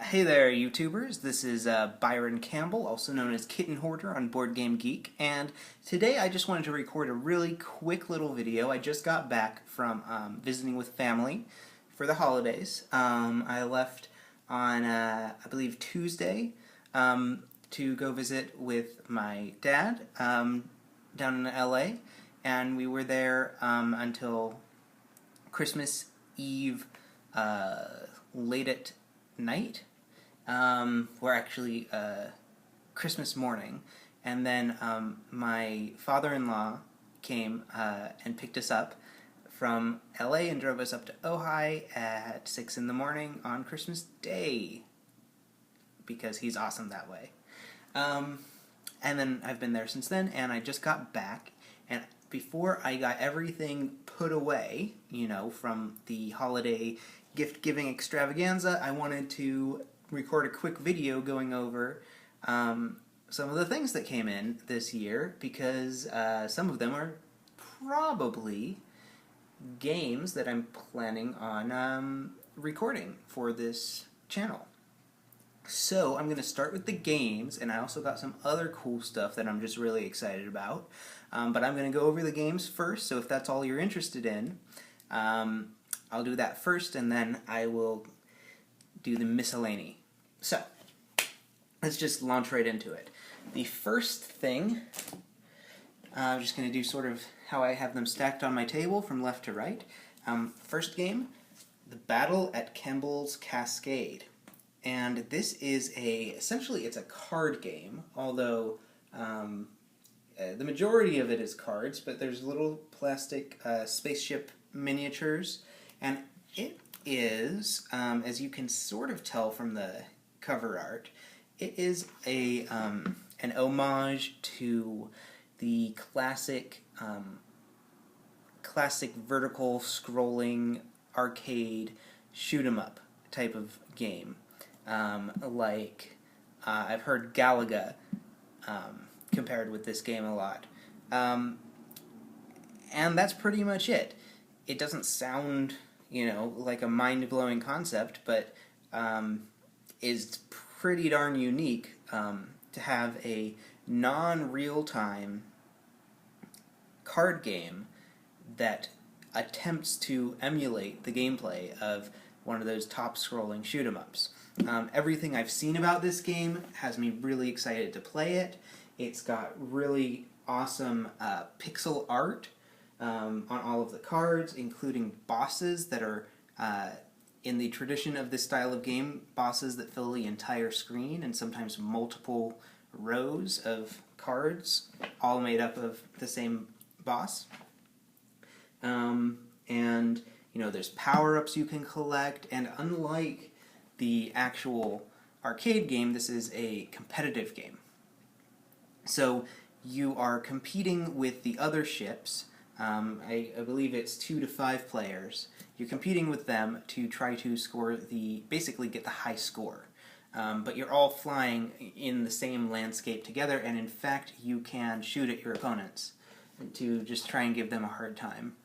Hey there, YouTubers. This is Byron Campbell, also known as Kitten Hoarder on Board Game Geek, and today I just wanted to record a really quick little video. I just got back from visiting with family for the holidays. I left on, I believe, Tuesday to go visit with my dad down in LA, and we were there until Christmas Eve late at night. We're actually Christmas morning, and then my father-in-law came and picked us up from LA and drove us up to Ojai at 6 in the morning on Christmas Day, because he's awesome that way. And then I've been there since then, and I just got back, and before I got everything put away, you know, from the holiday gift-giving extravaganza, I wanted to record a quick video going over some of the things that came in this year, because some of them are probably games that I'm planning on recording for this channel. So I'm going to start with the games, and I also got some other cool stuff that I'm just really excited about. But I'm going to go over the games first, so if that's all you're interested in, I'll do that first, and then I will do the miscellany. So, let's just launch right into it. The first thing, I'm just going to do sort of how I have them stacked on my table from left to right. First game, The Battle at Kemble's Cascade. And this is essentially it's a card game, although the majority of it is cards, but there's little plastic spaceship miniatures, and it is, as you can sort of tell from the cover art, it is an homage to the classic vertical scrolling arcade shoot 'em up type of game. I've heard Galaga compared with this game a lot. And that's pretty much it. It doesn't sound, you know, like a mind-blowing concept, but is pretty darn unique to have a non-real-time card game that attempts to emulate the gameplay of one of those top-scrolling shoot-'em-ups. Everything I've seen about this game has me really excited to play it. It's got really awesome pixel art on all of the cards, including bosses that are, in the tradition of this style of game, bosses that fill the entire screen, and sometimes multiple rows of cards, all made up of the same boss. And, you know, there's power-ups you can collect, and unlike the actual arcade game, this is a competitive game. So you are competing with the other ships. I believe it's 2 to 5 players. You're competing with them to try to score basically get the high score. But you're all flying in the same landscape together, and in fact you can shoot at your opponents to just try and give them a hard time.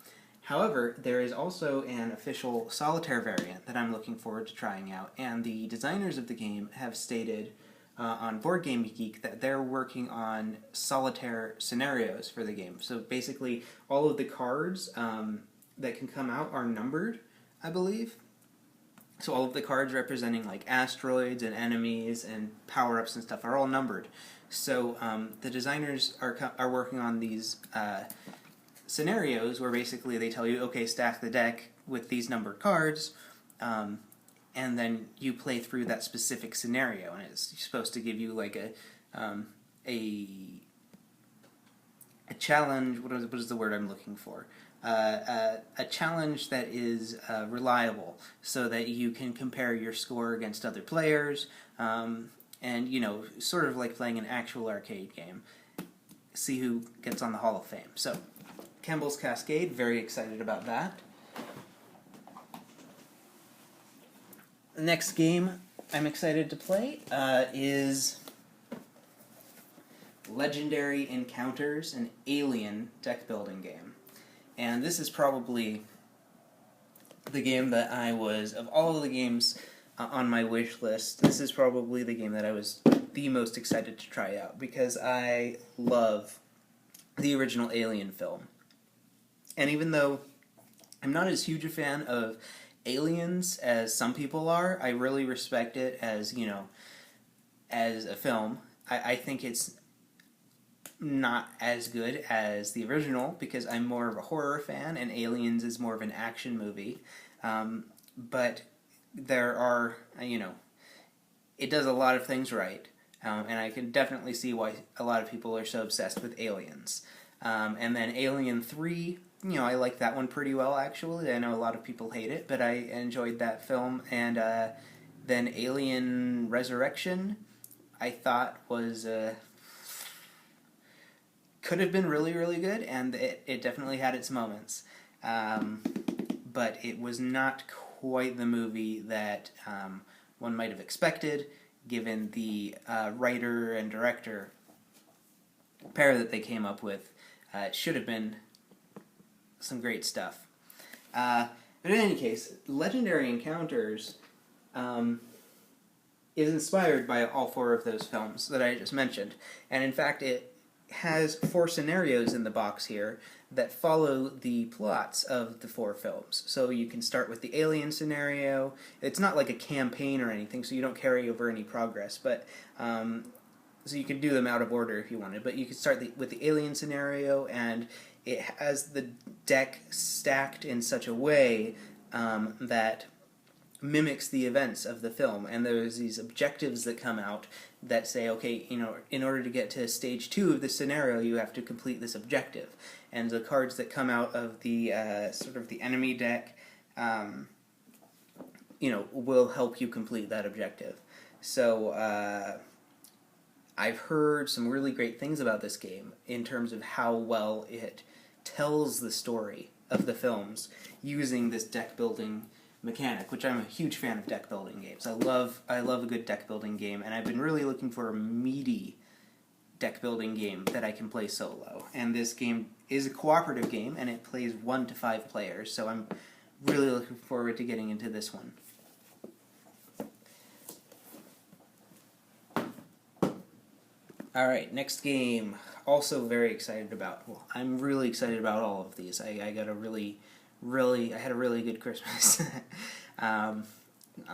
However, there is also an official solitaire variant that I'm looking forward to trying out, and the designers of the game have stated on Board Game Geek that they're working on solitaire scenarios for the game. So basically, all of the cards that can come out are numbered, I believe. So all of the cards representing like asteroids and enemies and power-ups and stuff are all numbered. So the designers are working on these scenarios where basically they tell you, okay, stack the deck with these numbered cards, and then you play through that specific scenario, and it's supposed to give you like a challenge. What is the word I'm looking for? A challenge that is reliable, so that you can compare your score against other players, and, you know, sort of like playing an actual arcade game. See who gets on the Hall of Fame. So, Kemble's Cascade, very excited about that. The next game I'm excited to play is Legendary Encounters, an Alien deck-building game. And this is probably the game that I was, of all of the games on my wish list. This is probably the game that I was the most excited to try out because I love the original Alien film. And even though I'm not as huge a fan of Aliens as some people are, I really respect it as, as a film. I think it's not as good as the original because I'm more of a horror fan and Aliens is more of an action movie. But there are, it does a lot of things right. And I can definitely see why a lot of people are so obsessed with Aliens. And then Alien 3, I like that one pretty well, actually. I know a lot of people hate it, but I enjoyed that film. And then Alien Resurrection, I thought was... could have been really, really good, and it definitely had its moments. But it was not quite the movie that one might have expected, given the writer and director pair that they came up with. It should have been some great stuff. But in any case, Legendary Encounters is inspired by all four of those films that I just mentioned. And in fact, it has 4 scenarios in the box here that follow the plots of the 4 films. So you can start with the Alien scenario. It's not like a campaign or anything, so you don't carry over any progress, but so you can do them out of order if you wanted. But you can start with the Alien scenario, and it has the deck stacked in such a way that mimics the events of the film, and there's these objectives that come out that say, okay, in order to get to stage 2 of the scenario, you have to complete this objective. And the cards that come out of the sort of the enemy deck, will help you complete that objective. So I've heard some really great things about this game in terms of how well it tells the story of the films using this deck building mechanic, which I'm a huge fan of deck building games. I love a good deck building game, and I've been really looking for a meaty deck building game that I can play solo. And this game is a cooperative game, and it plays 1 to 5 players, so I'm really looking forward to getting into this one. Alright, next game. Also very excited about. Well, I'm really excited about all of these. I had a really good Christmas. A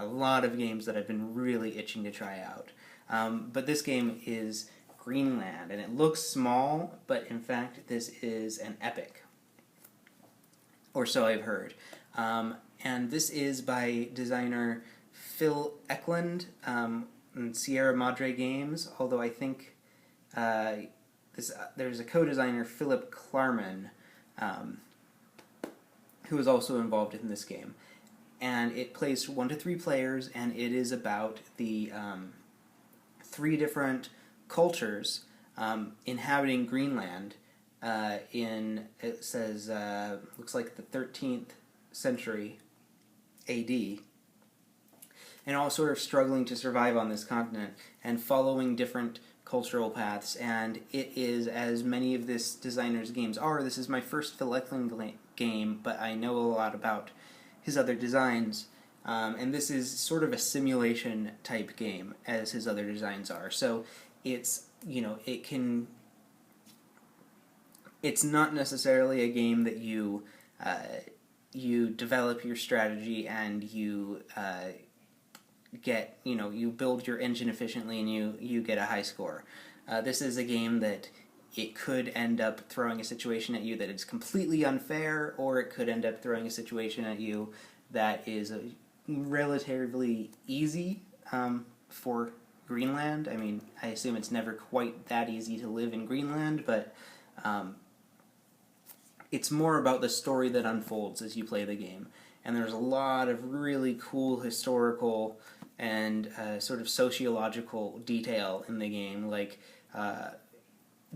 lot of games that I've been really itching to try out. But this game is Greenland, and it looks small, but in fact this is an epic. Or so I've heard. And this is by designer Phil Eklund and Sierra Madre Games, although I think there's a co-designer, Philip Klarman, who is also involved in this game. And it plays 1 to 3 players, and it is about the 3 different cultures inhabiting Greenland it says, looks like the 13th century AD, and all sort of struggling to survive on this continent and following different cultural paths. And it is, as many of this designer's games are, this is my first Phil Eklund game, but I know a lot about his other designs, and this is sort of a simulation type game as his other designs are. So it's, it's not necessarily a game that you develop your strategy and you you build your engine efficiently and you get a high score. This is a game that it could end up throwing a situation at you that is completely unfair, or it could end up throwing a situation at you that is relatively easy for Greenland. I mean, I assume it's never quite that easy to live in Greenland, but it's more about the story that unfolds as you play the game. And there's a lot of really cool historical and sort of sociological detail in the game, like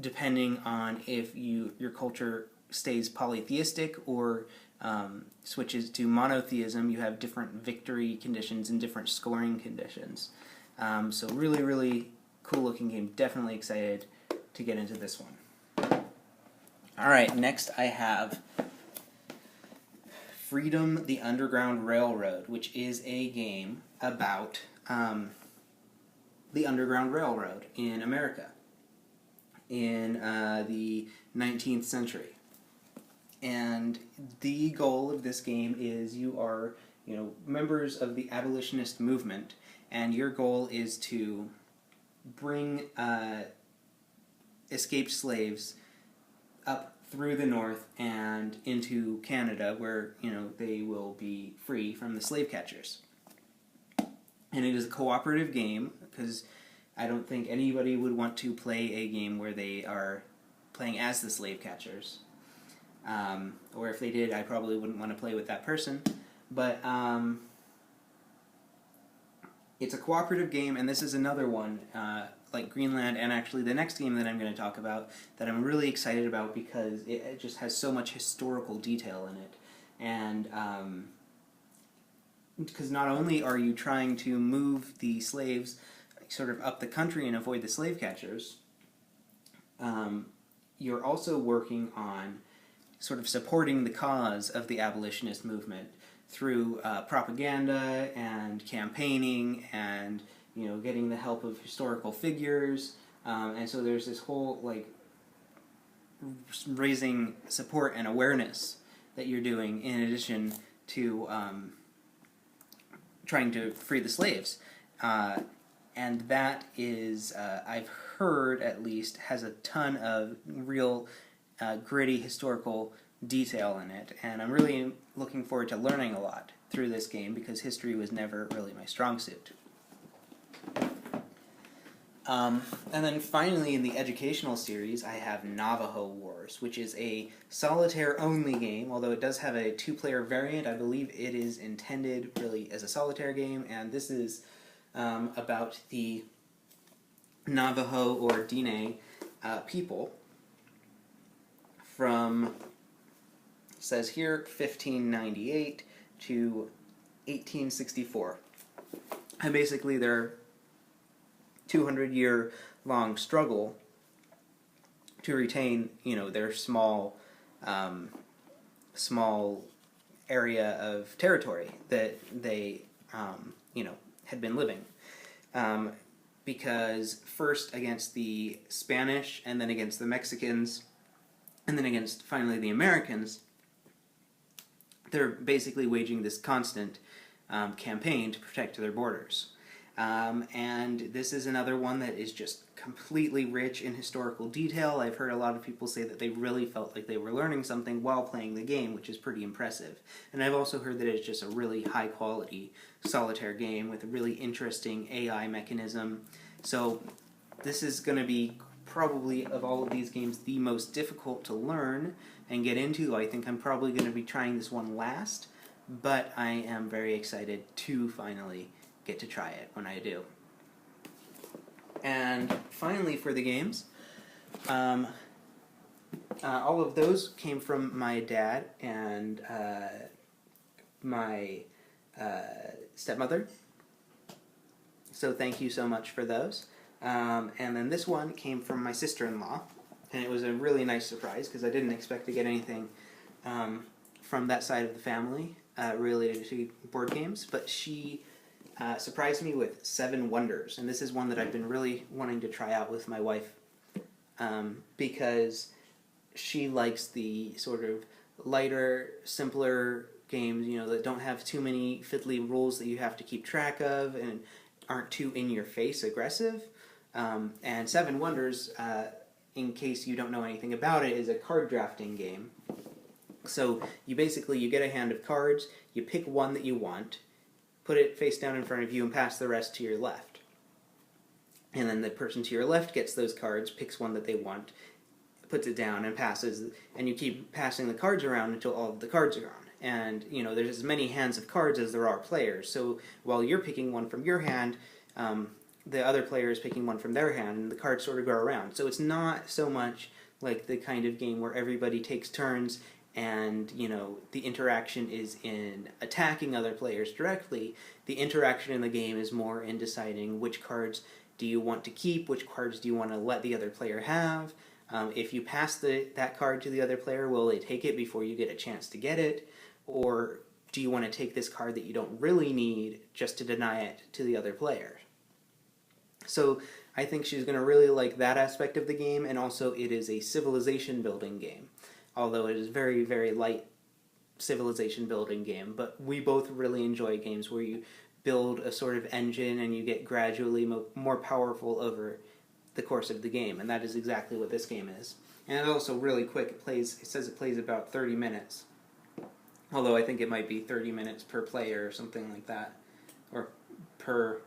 depending on if your culture stays polytheistic or switches to monotheism, you have different victory conditions and different scoring conditions. So really, really cool looking game. Definitely excited to get into this one. Alright, next I have Freedom: The Underground Railroad, which is a game about the Underground Railroad in America in the 19th century. And the goal of this game is you are, members of the abolitionist movement, and your goal is to bring escaped slaves up through the north and into Canada, where they will be free from the slave catchers. And it is a cooperative game, because I don't think anybody would want to play a game where they are playing as the slave catchers. Or if they did, I probably wouldn't want to play with that person. But it's a cooperative game, and this is another one, like Greenland, and actually the next game that I'm going to talk about, that I'm really excited about because it just has so much historical detail in it. And because not only are you trying to move the slaves sort of up the country and avoid the slave catchers, you're also working on sort of supporting the cause of the abolitionist movement through propaganda and campaigning and getting the help of historical figures, and so there's this whole raising support and awareness that you're doing in addition to trying to free the slaves. And that is, I've heard at least, has a ton of real gritty historical detail in it, and I'm really looking forward to learning a lot through this game because history was never really my strong suit. And then finally in the educational series I have Navajo Wars, which is a solitaire-only game, although it does have a two-player variant. I believe it is intended really as a solitaire game, and this is about the Navajo or Diné people from, it says here, 1598 to 1864. And basically their 200-year-long struggle to retain, their small area of territory that they, had been living. Because first against the Spanish, and then against the Mexicans, and then against, finally, the Americans, they're basically waging this constant campaign to protect their borders. And this is another one that is just completely rich in historical detail. I've heard a lot of people say that they really felt like they were learning something while playing the game, which is pretty impressive. And I've also heard that it's just a really high-quality solitaire game with a really interesting AI mechanism. So this is going to be probably, of all of these games, the most difficult to learn and get into. I think I'm probably going to be trying this one last, but I am very excited to finally get to try it when I do. And finally for the games, all of those came from my dad and my stepmother, so thank you so much for those. And then this one came from my sister-in-law, and it was a really nice surprise because I didn't expect to get anything from that side of the family related to board games, but she surprised me with Seven Wonders, and this is one that I've been really wanting to try out with my wife because she likes the sort of lighter, simpler games, that don't have too many fiddly rules that you have to keep track of and aren't too in-your-face aggressive. And Seven Wonders, in case you don't know anything about it, is a card drafting game. So you get a hand of cards, you pick one that you want, put it face down in front of you, and pass the rest to your left. And then the person to your left gets those cards, picks one that they want, puts it down, and passes, and you keep passing the cards around until all of the cards are gone. And, there's as many hands of cards as there are players, so while you're picking one from your hand, the other player is picking one from their hand, and the cards sort of go around. So it's not so much like the kind of game where everybody takes turns and, the interaction is in attacking other players directly. The interaction in the game is more in deciding which cards do you want to keep, which cards do you want to let the other player have. If you pass that card to the other player, will they take it before you get a chance to get it? Or do you want to take this card that you don't really need just to deny it to the other player? So I think she's going to really like that aspect of the game, and also it is a civilization building game. Although it is very, very light civilization building game, but we both really enjoy games where you build a sort of engine and you get gradually more powerful over the course of the game, and that is exactly what this game is. And it's also really quick. It says it plays about 30 minutes. Although I think it might be 30 minutes per player or something like that. Or per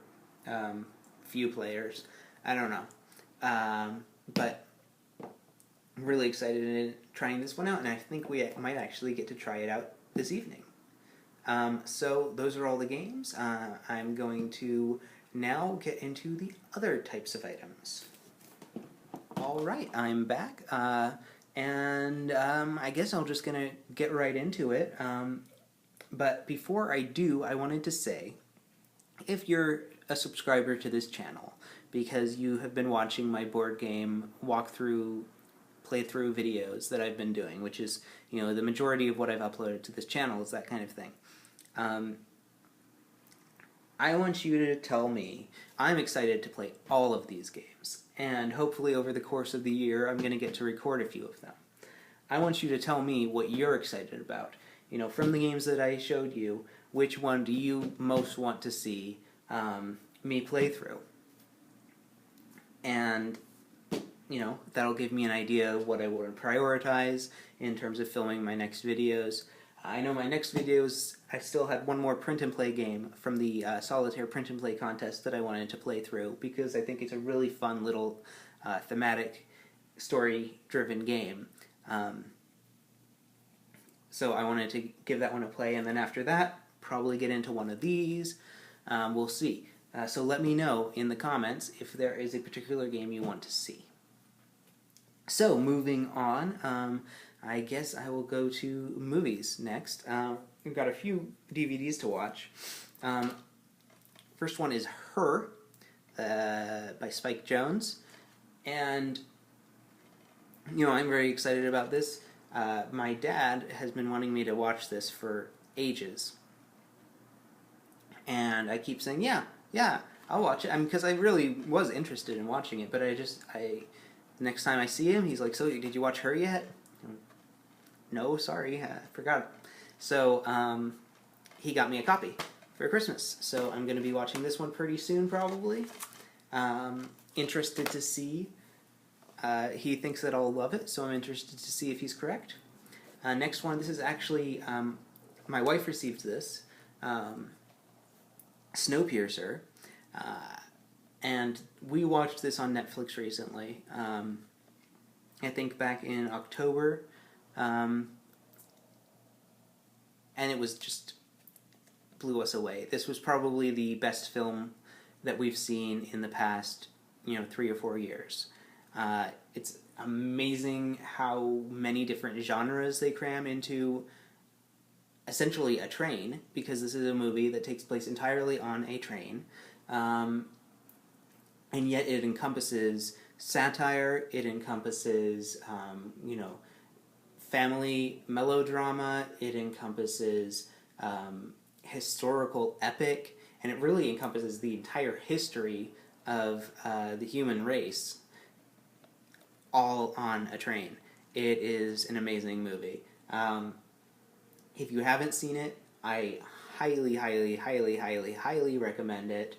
few players. I don't know. But I'm really excited in trying this one out, and I think we might actually get to try it out this evening. So those are all the games. I'm going to now get into the other types of items. Alright, I'm back, and I guess I'm just going to get right into it. But before I do, I wanted to say, if you're a subscriber to this channel, because you have been watching my board game walkthrough, playthrough videos that I've been doing, which is, you know, the majority of what I've uploaded to this channel is that kind of thing. I want you to tell me, I'm excited to play all of these games, and hopefully over the course of the year I'm going to get to record a few of them. I want you to tell me what you're excited about. You know, from the games that I showed you, which one do you most want to see me play through? And, you know, that'll give me an idea of what I want to prioritize in terms of filming my next videos. I know my next videos, I still had one more print and play game from the Solitaire print and play contest that I wanted to play through, because I think it's a really fun little thematic, story-driven game. So I wanted to give that one a play, and then after that, probably get into one of these. We'll see. So let me know in the comments if there is a particular game you want to see. So moving on, I guess I will go to movies next. We've got a few DVDs to watch. First one is Her by Spike Jonze, and you know, I'm very excited about this. My dad has been wanting me to watch this for ages, and I keep saying, yeah, I'll watch it. I mean, because I really was interested in watching it, but next time I see him, he's like, so did you watch Her yet? No, sorry, I forgot. So he got me a copy for Christmas, so I'm going to be watching this one pretty soon, probably. Interested to see. He thinks that I'll love it, so I'm interested to see if he's correct. Next one, this is actually, my wife received this, Snowpiercer, and we watched this on Netflix recently. I think back in October, and it was just blew us away. This was probably the best film that we've seen in the past, 3 or 4 years. It's amazing how many different genres they cram into essentially a train, because this is a movie that takes place entirely on a train, and yet it encompasses satire, it encompasses, family melodrama, it encompasses historical epic, and it really encompasses the entire history of the human race, all on a train. It is an amazing movie. If you haven't seen it, I highly, highly, highly, highly, highly recommend it,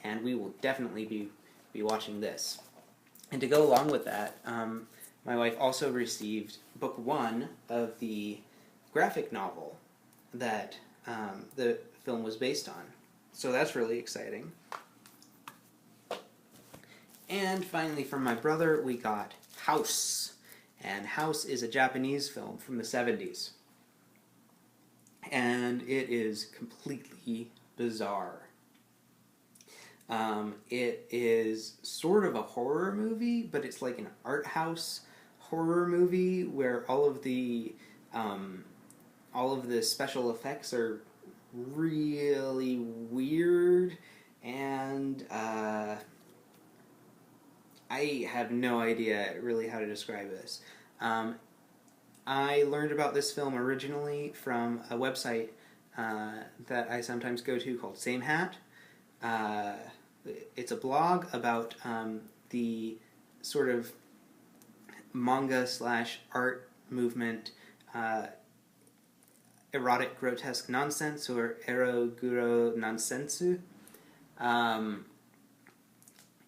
and we will definitely be watching this. And to go along with that, my wife also received book 1 of the graphic novel that the film was based on. So that's really exciting. And finally, from my brother, we got House. And House is a Japanese film from the 70s. And it is completely bizarre. It is sort of a horror movie, but it's like an art house horror movie where all of the special effects are really weird, and I have no idea really how to describe this. I learned about this film originally from a website that I sometimes go to called Same Hat. It's a blog about the sort of manga slash art movement, erotic grotesque nonsense, or eroguro nonsensu.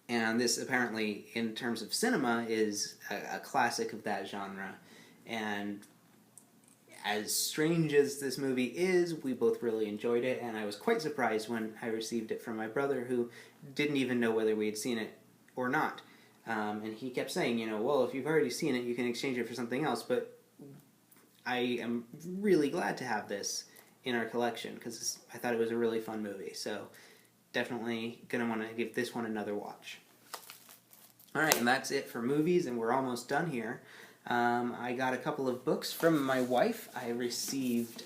And this apparently, in terms of cinema, is a classic of that genre. And as strange as this movie is, we both really enjoyed it, and I was quite surprised when I received it from my brother, who didn't even know whether we had seen it or not. And he kept saying, you know, well, if you've already seen it, you can exchange it for something else, but I am really glad to have this in our collection, because I thought it was a really fun movie, so definitely going to want to give this one another watch. Alright, and that's it for movies, and we're almost done here. I got a couple of books from my wife. I received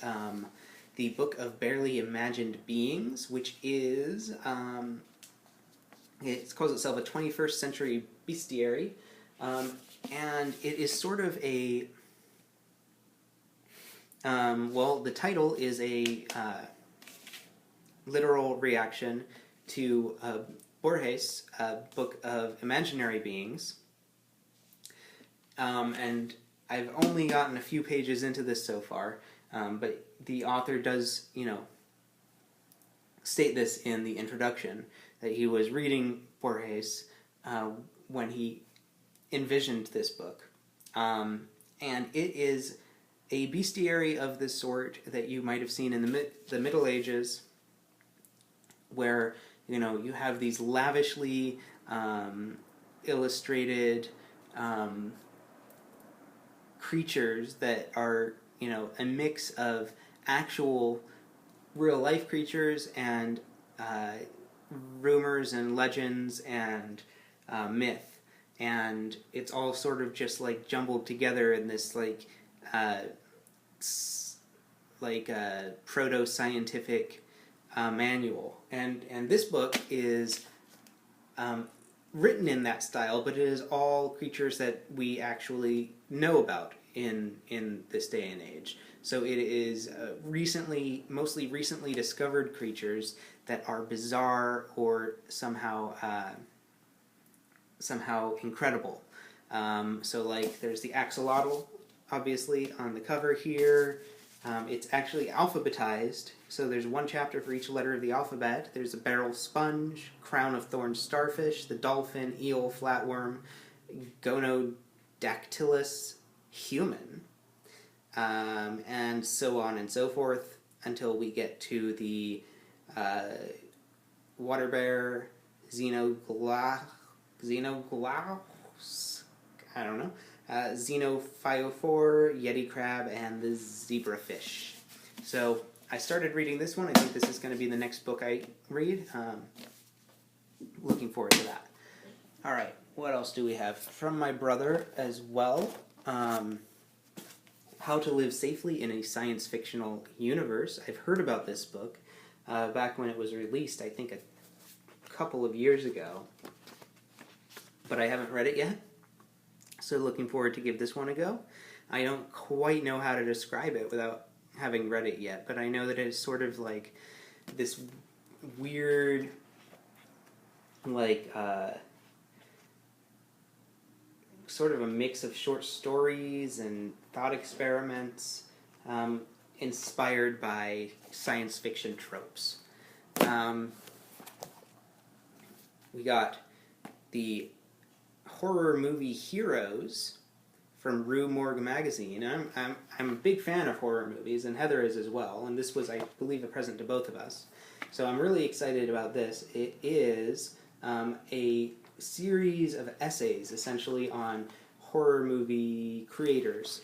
the Book of Barely Imagined Beings, which is, it calls itself a 21st century bestiary, and it is sort of a, well, the title is a literal reaction to Borges' Book of Imaginary Beings. And I've only gotten a few pages into this so far, but the author does, you know, state this in the introduction, that he was reading Borges when he envisioned this book. And it is a bestiary of this sort that you might have seen in the Middle Ages, where, you know, you have these lavishly illustrated creatures that are, you know, a mix of actual real-life creatures and rumors and legends and myth, and it's all sort of just like jumbled together in this like proto-scientific manual, and this book is written in that style, but it is all creatures that we actually know about in this day and age. So it is mostly recently discovered creatures that are bizarre or somehow incredible. So like there's the axolotl, obviously, on the cover here. It's actually alphabetized, so there's one chapter for each letter of the alphabet. There's a barrel sponge, crown of thorns starfish, the dolphin, eel, flatworm, gonodactylus, human, and so on and so forth, until we get to the water bear, xenoglaus, I don't know, xenophyophore, yeti crab, and the zebrafish. So I started reading this one. I think this is going to be the next book I read. Looking forward to that. Alright, what else do we have? From my brother as well. How to Live Safely in a Science Fictional Universe. I've heard about this book back when it was released, I think a couple of years ago, but I haven't read it yet. So looking forward to give this one a go. I don't quite know how to describe it without having read it yet, but I know that it is sort of like this weird, like, sort of a mix of short stories and thought experiments inspired by science fiction tropes. We got the horror movie Heroes from Rue Morgue magazine. I'm a big fan of horror movies, and Heather is as well, and this was, I believe, a present to both of us. So I'm really excited about this. It is a series of essays, essentially, on horror movie creators,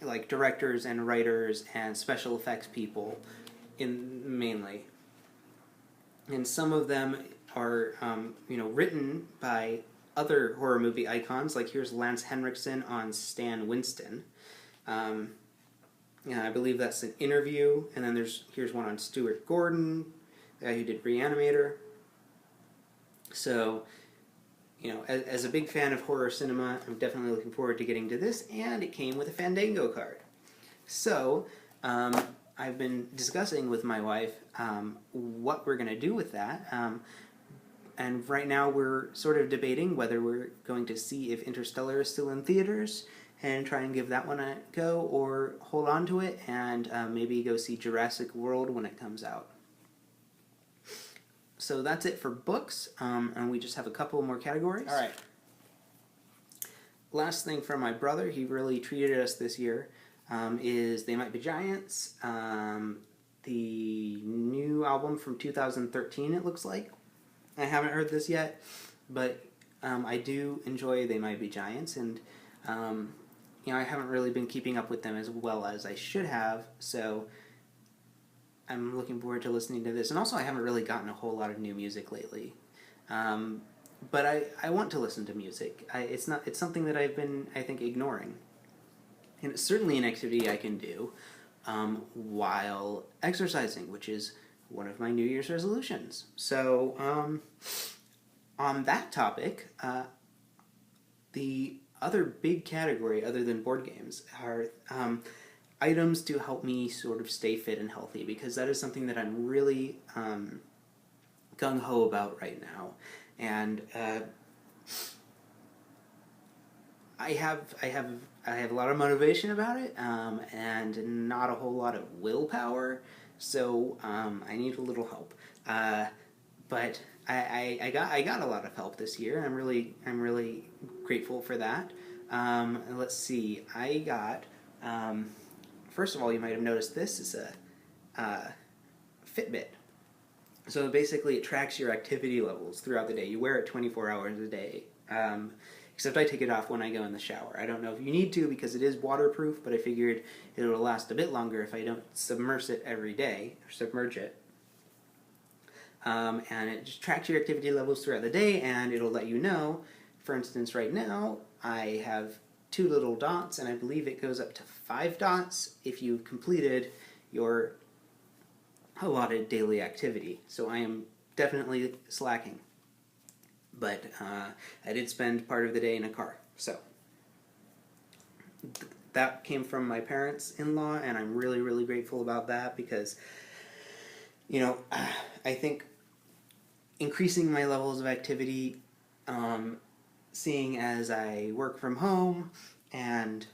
like directors and writers and special effects people, mainly. And some of them are, written by other horror movie icons, like here's Lance Henriksen on Stan Winston. I believe that's an interview, and then here's one on Stuart Gordon, the guy who did Reanimator. So, as a big fan of horror cinema, I'm definitely looking forward to getting to this, and it came with a Fandango card. So, I've been discussing with my wife what we're going to do with that. And right now we're sort of debating whether we're going to see if Interstellar is still in theaters and try and give that one a go, or hold on to it and maybe go see Jurassic World when it comes out. So that's it for books, and we just have a couple more categories. All right. Last thing from my brother, he really treated us this year, is They Might Be Giants, the new album from 2013, it looks like. I haven't heard this yet, but I do enjoy They Might Be Giants, and I haven't really been keeping up with them as well as I should have, so I'm looking forward to listening to this. And also, I haven't really gotten a whole lot of new music lately, but I want to listen to music. It's something that I've been, I think, ignoring, and it's certainly an activity I can do while exercising, which is one of my New Year's resolutions. So, on that topic, the other big category, other than board games, are items to help me sort of stay fit and healthy, because that is something that I'm really gung-ho about right now. And I have a lot of motivation about it, and not a whole lot of willpower. So I need a little help. But I got a lot of help this year. I'm really grateful for that. Let's see. I got first of all, you might have noticed this is a Fitbit. So basically, it tracks your activity levels throughout the day. You wear it 24 hours a day. Except I take it off when I go in the shower. I don't know if you need to, because it is waterproof, but I figured it will last a bit longer if I don't submerge it every day, or submerge it. And it just tracks your activity levels throughout the day, and it'll let you know. For instance, right now, I have 2 little dots, and I believe it goes up to 5 dots if you've completed your allotted daily activity. So I am definitely slacking. But I did spend part of the day in a car. So that came from my parents-in-law, and I'm really, really grateful about that, because, I think increasing my levels of activity, seeing as I work from home, and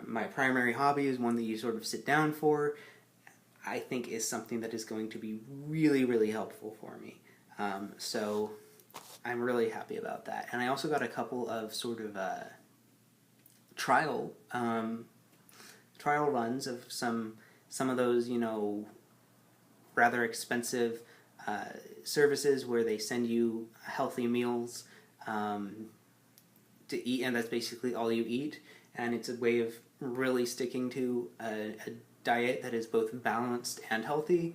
my primary hobby is one that you sort of sit down for, I think is something that is going to be really, really helpful for me. So I'm really happy about that. And I also got a couple of sort of trial runs of some of those, rather expensive services where they send you healthy meals to eat, and that's basically all you eat. And it's a way of really sticking to a diet that is both balanced and healthy.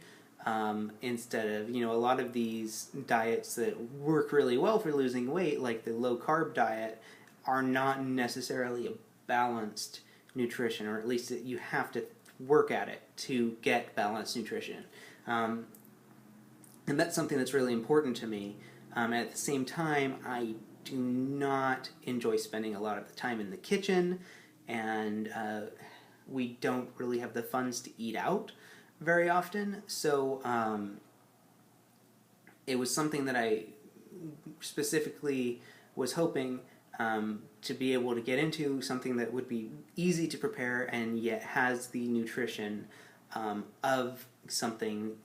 Instead of, a lot of these diets that work really well for losing weight, like the low-carb diet, are not necessarily a balanced nutrition, or at least you have to work at it to get balanced nutrition. And that's something that's really important to me. At the same time, I do not enjoy spending a lot of the time in the kitchen, and we don't really have the funds to eat out very often, so it was something that I specifically was hoping to be able to get into, something that would be easy to prepare and yet has the nutrition of something,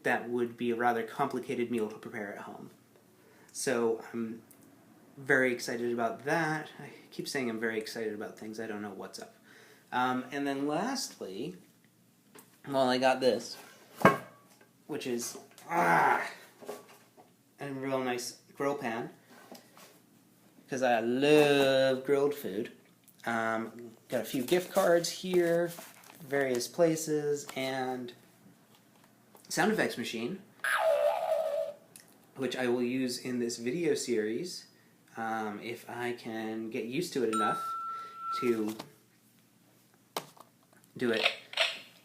that would be a rather complicated meal to prepare at home. So I'm very excited about that. I keep saying I'm very excited about things. I don't know what's up. And then lastly, well, I got this, which is a real nice grill pan, because I love grilled food. Got a few gift cards here, various places, and sound effects machine, which I will use in this video series if I can get used to it enough to do it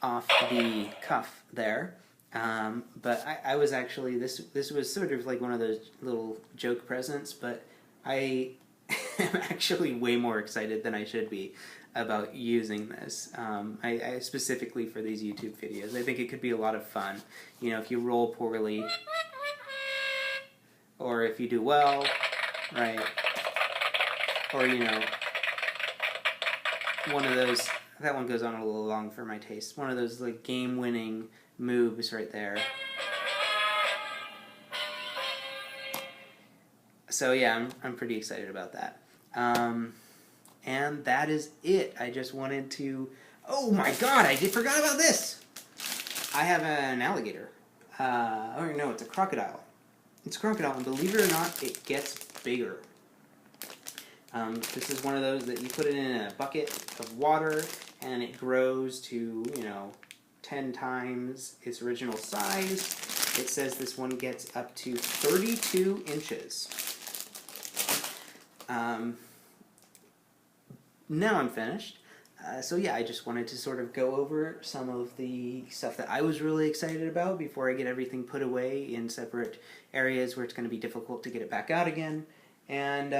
off the cuff there. But I was actually, this was sort of like one of those little joke presents, but I am actually way more excited than I should be. about using this. I specifically for these YouTube videos. I think it could be a lot of fun. You know, if you roll poorly, or if you do well, right? Or, you know, one of those, that one goes on a little long for my taste, one of those like game-winning moves right there. So yeah, I'm pretty excited about that. And that is it. I just wanted to, oh my god, I forgot about this! I have an alligator. Oh no, it's a crocodile. It's a crocodile, and believe it or not, it gets bigger. This is one of those that you put it in a bucket of water, and it grows to, you know, 10 times its original size. It says this one gets up to 32 inches. Now I'm finished. So yeah, I just wanted to sort of go over some of the stuff that I was really excited about before I get everything put away in separate areas where it's going to be difficult to get it back out again, and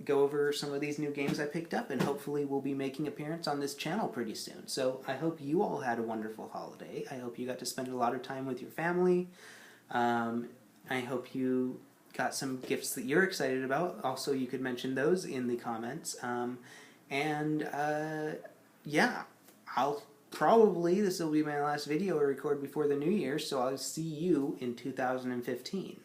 go over some of these new games I picked up, and hopefully will be making an appearance on this channel pretty soon. So I hope you all had a wonderful holiday. I hope you got to spend a lot of time with your family. I hope you got some gifts that you're excited about. Also, you could mention those in the comments. Yeah, I'll probably, this will be my last video I record before the new year, so I'll see you in 2015.